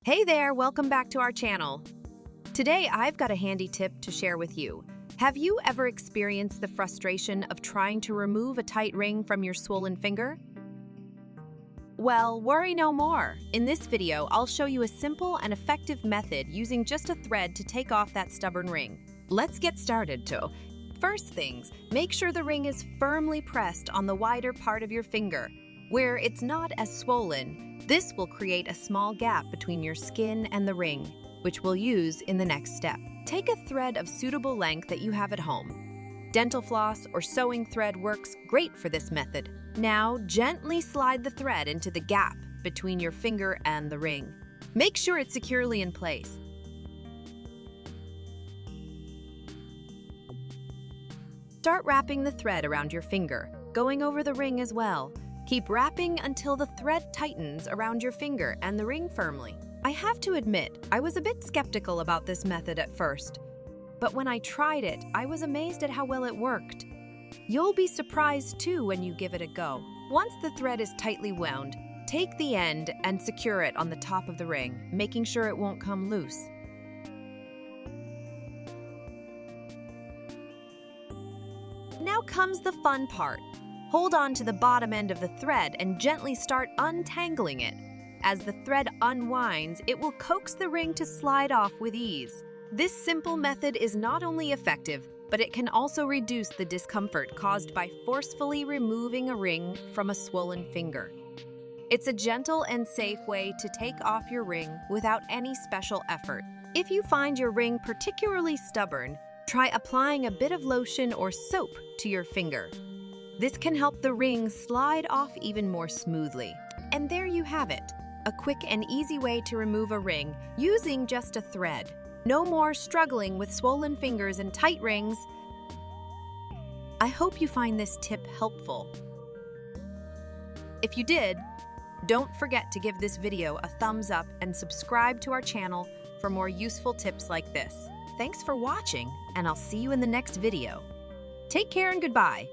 Hey there, welcome back to our channel. Today, I've got a handy tip to share with you. Have you ever experienced the frustration of trying to remove a tight ring from your swollen finger? Well, worry no more. In this video, I'll show you a simple and effective method using just a thread to take off that stubborn ring. Let's get started, too. First things, make sure the ring is firmly pressed on the wider part of your finger, where it's not as swollen. This will create a small gap between your skin and the ring, which we'll use in the next step. Take a thread of suitable length that you have at home. Dental floss or sewing thread works great for this method. Now, gently slide the thread into the gap between your finger and the ring. Make sure it's securely in place. Start wrapping the thread around your finger, going over the ring as well. Keep wrapping until the thread tightens around your finger and the ring firmly. I have to admit, I was a bit skeptical about this method at first, but when I tried it, I was amazed at how well it worked. You'll be surprised too when you give it a go. Once the thread is tightly wound, take the end and secure it on the top of the ring, making sure it won't come loose. Now comes the fun part. Hold on to the bottom end of the thread and gently start untangling it. As the thread unwinds, it will coax the ring to slide off with ease. This simple method is not only effective, but it can also reduce the discomfort caused by forcefully removing a ring from a swollen finger. It's a gentle and safe way to take off your ring without any special effort. If you find your ring particularly stubborn, try applying a bit of lotion or soap to your finger. This can help the ring slide off even more smoothly. And there you have it, a quick and easy way to remove a ring using just a thread. No more struggling with swollen fingers and tight rings. I hope you find this tip helpful. If you did, don't forget to give this video a thumbs up and subscribe to our channel for more useful tips like this. Thanks for watching, and I'll see you in the next video. Take care and goodbye.